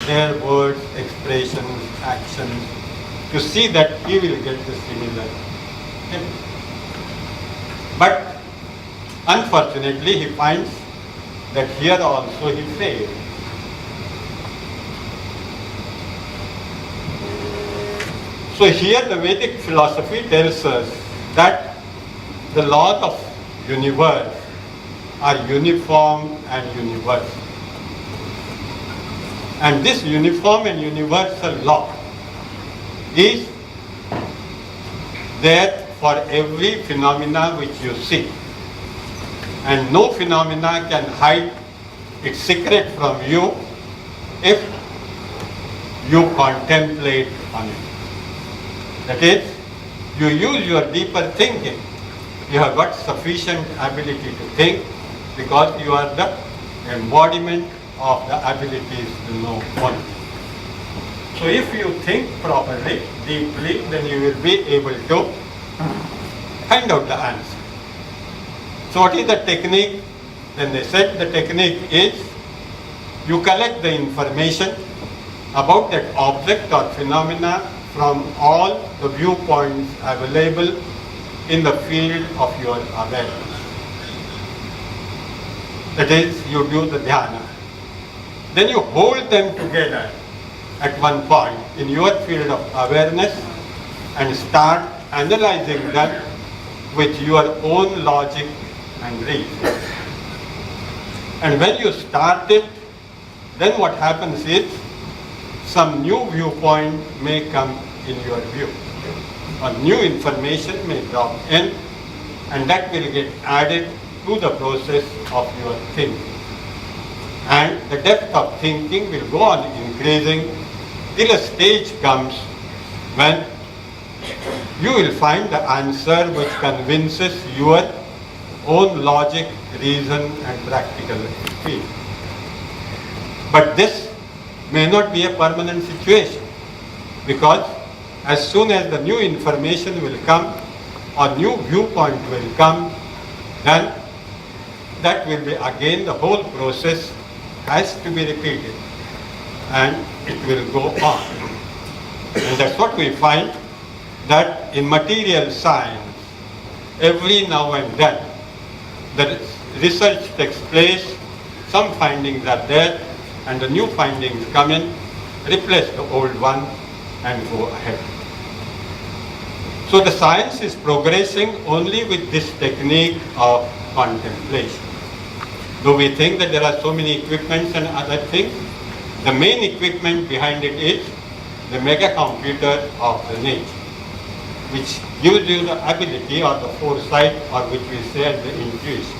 their words, expressions, actions, to see that he will get the similar thing. But unfortunately, he finds that here also he failed. So here the Vedic philosophy tells us that the laws of universe are uniform and universal. And this uniform and universal law is there for every phenomena which you see. And no phenomena can hide its secret from you if you contemplate on it. That is, you use your deeper thinking. You have got sufficient ability to think because you are the embodiment of the abilities to know only. So if you think properly, deeply, then you will be able to find out the answer. So what is the technique? Then they said the technique is you collect the information about that object or phenomena from all the viewpoints available in the field of your awareness. That is, you do the dhyana. Then you hold them together at one point in your field of awareness and start analyzing them with your own logic and reason. And when you start it, then what happens is some new viewpoint may come in your view, or new information may drop in, and that will get added to the process of your thinking. And the depth of thinking will go on increasing till a stage comes when you will find the answer which convinces your own logic, reason and practical experience. But this may not be a permanent situation, because as soon as the new information will come or new viewpoint will come, then that will be again the whole process has to be repeated and it will go on. And that's what we find, that in material science, every now and then the research takes place, some findings are there, and the new findings come in, replace the old one and go ahead. So the science is progressing only with this technique of contemplation. Though we think that there are so many equipments and other things, the main equipment behind it is the mega computer of the nature, which gives you the ability or the foresight, or which we say as the intuition.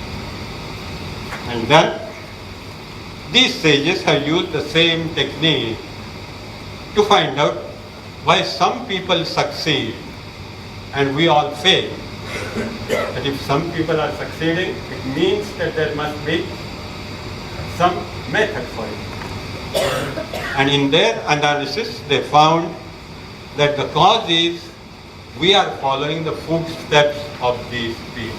And then these sages have used the same technique to find out why some people succeed and we all fail. That if some people are succeeding, it means that there must be some method for it. And in their analysis, they found that the cause is we are following the footsteps of these people.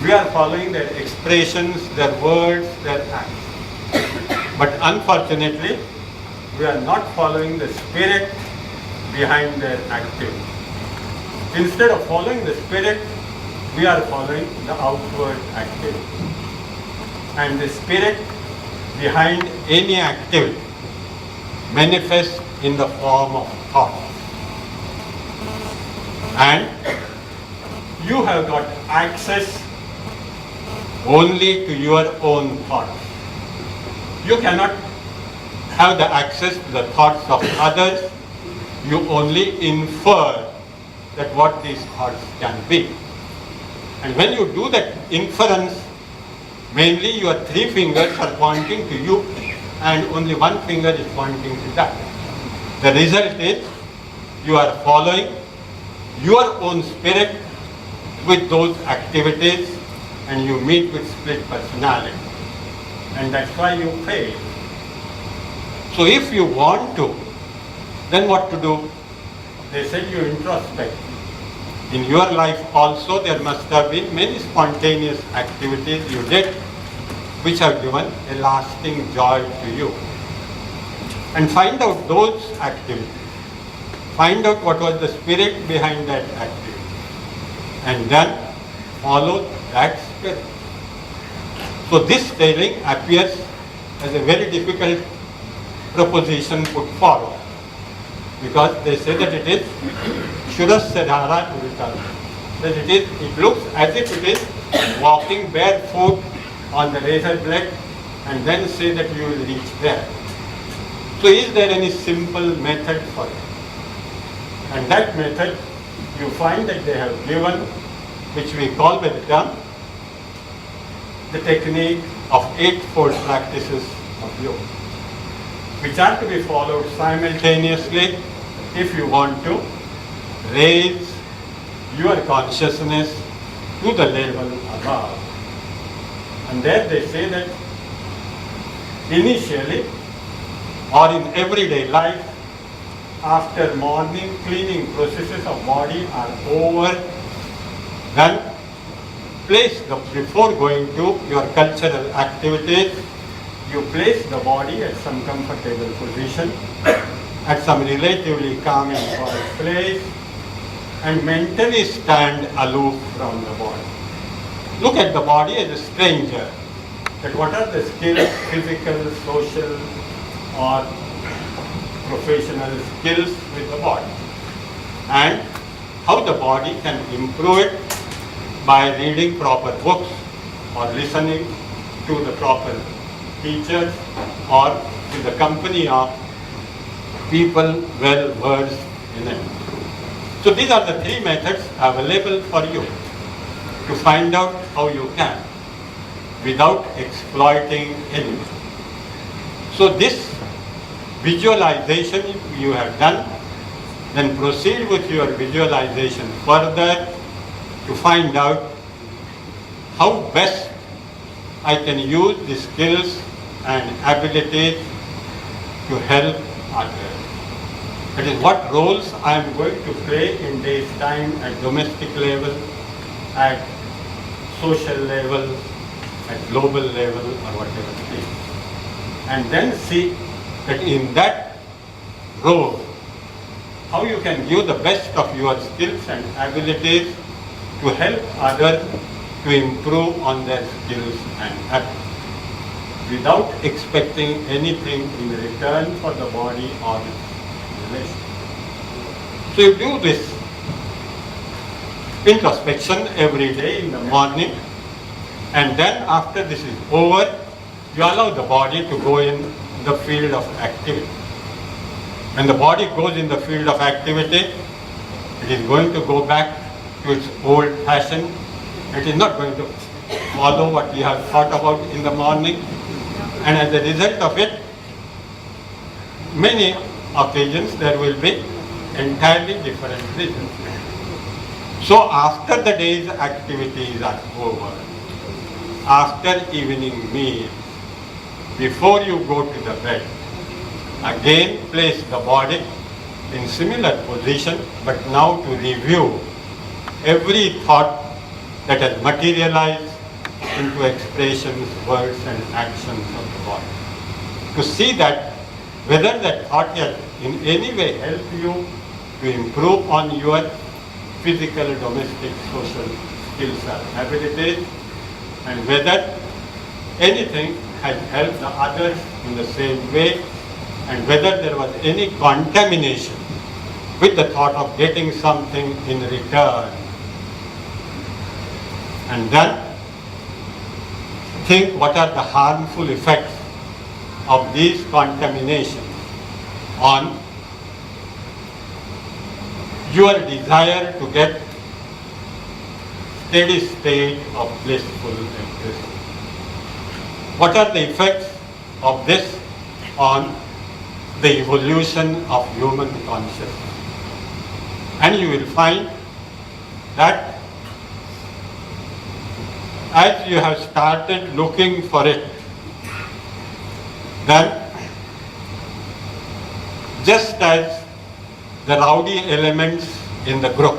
We are following their expressions, their words, their acts. But unfortunately, we are not following the spirit behind their activity. Instead of following the spirit, we are following the outward activity. And the spirit behind any activity manifests in the form of thought. And you have got access only to your own thoughts. You cannot have the access to the thoughts of others. You only infer that what these thoughts can be. And when you do that inference, mainly your three fingers are pointing to you and only one finger is pointing to that. The result is you are following your own spirit with those activities and you meet with split personality. And that's why you fail. So if you want to, then what to do? They said you introspect. In your life also there must have been many spontaneous activities you did which have given a lasting joy to you. and find out those activities. Find out what was the spirit behind that activity, and then follow that spirit. So this telling appears as a very difficult proposition put forward, because they say that it is Shurassadhara Urita, that it looks as if it is walking barefoot on the razor blade and then say that you will reach there. So is there any simple method for it? And that method you find that they have given, which we call by the term the technique of eightfold practices of yoga, which are to be followed simultaneously if you want to raise your consciousness to the level above. And there they say that initially or in everyday life, after morning cleaning processes of body are over, then before going to your cultural activities, you place the body at some comfortable position, at some relatively calm and quiet place, and mentally stand aloof from the body. Look at the body as a stranger. That what are the skills, physical, social, or professional skills with the body, and how the body can improve it by reading proper books or listening to the proper teachers or in the company of people well versed in it. So these are the three methods available for you to find out how you can without exploiting anything. So this visualization you have done, then proceed with your visualization further to find out how best I can use the skills and abilities to help others. That is what roles I am going to play in day's time at domestic level, at social level, at global level, or whatever it is. And then see that in that role, how you can give the best of your skills and abilities to help others to improve on their skills and abilities without expecting anything in return for the body or its relation. So you do this introspection every day in the morning, and then after this is over, you allow the body to go in the field of activity. When the body goes in the field of activity, it is going to go back to its old fashion. It is not going to follow what you have thought about in the morning. And as a result of it, many occasions there will be entirely different results. So after the day's activities are over, after evening meal, before you go to the bed, again place the body in similar position, but now to review every thought that has materialized into expressions, words and actions of the body. To see that whether that thought has in any way helped you to improve on your physical, domestic, social skills or abilities, and whether anything has helped the others in the same way, and whether there was any contamination with the thought of getting something in return. And then think what are the harmful effects of these contaminations on your desire to get steady state of blissful existence. What are the effects of this on the evolution of human consciousness? And you will find that as you have started looking for it, then just as the rowdy elements in the group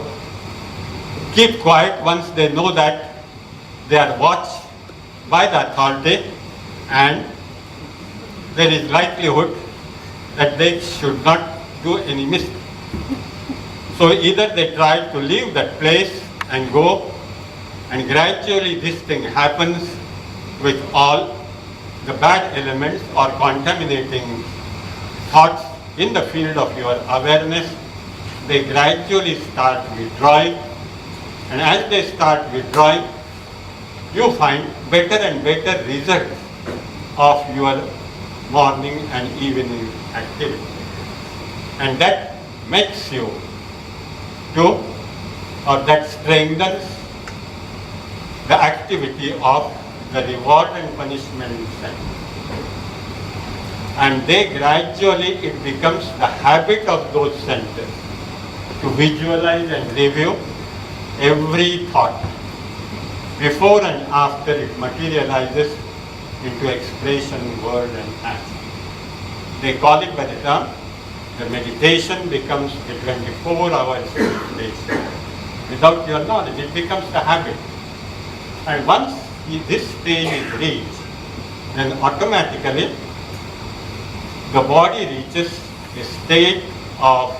keep quiet once they know that they are watched by the authority and there is likelihood that they should not do any mistake. So either they try to leave that place and go, and gradually this thing happens with all the bad elements or contaminating thoughts in the field of your awareness. They gradually start withdrawing, and as they start withdrawing, you find better and better results of your morning and evening activity. And that makes you to, or that strengthens the activity of the reward and punishment center. And they gradually, it becomes the habit of those centers to visualize and review every thought before and after it materializes into expression, word and action. They call it by the term, the meditation becomes a 24 hours meditation. Without your knowledge, it becomes the habit. And once this stage is reached, then automatically the body reaches a state of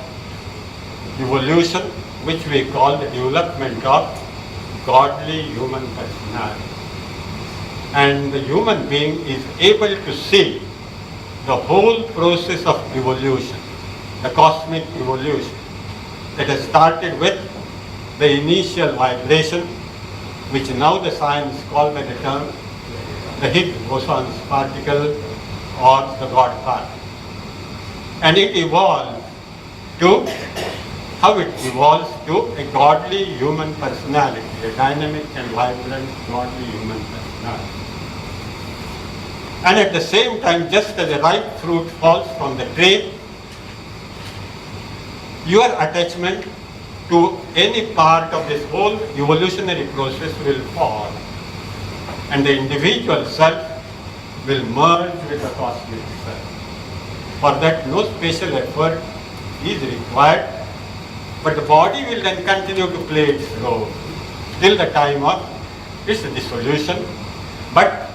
evolution, which we call the development of godly human personality. And the human being is able to see the whole process of evolution, the cosmic evolution that has started with the initial vibration, which now the science calls by the term the Higgs boson particle or the God particle. And it evolves to, how it evolves to a godly human personality, a dynamic and vibrant godly human personality. And at the same time, just as a ripe fruit falls from the tree, your attachment to any part of this whole evolutionary process will fall, and the individual self will merge with the cosmic self. For that, no special effort is required, but the body will then continue to play its role till the time of its dissolution, but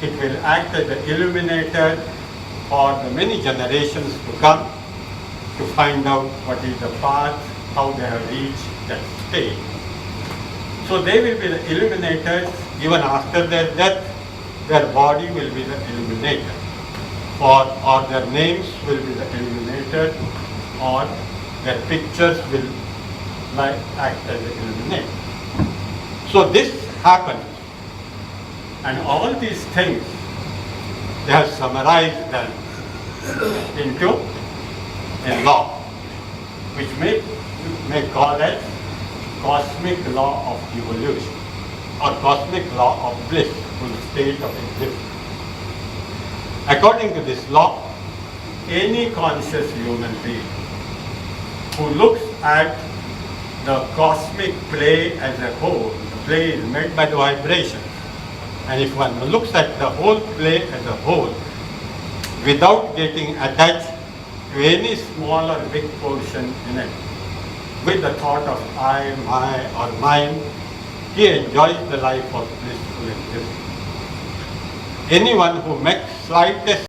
it will act as the illuminator for the many generations to come to find out what is the path, how they have reached that state. So they will be the illuminators. Even after their death, their body will be the illuminator, or their names will be the illuminator, or their pictures will act as the illuminator. So this happens, and all these things, they have summarized them into a law, which may call it cosmic law of evolution, or cosmic law of blissful state of existence. According to this law, any conscious human being who looks at the cosmic play as a whole, the play is made by the vibrations, and if one looks at the whole play as a whole, without getting attached to any small or big portion in it, with the thought of I, my, or mine, he enjoys the life of blissful existence. Anyone who makes slightest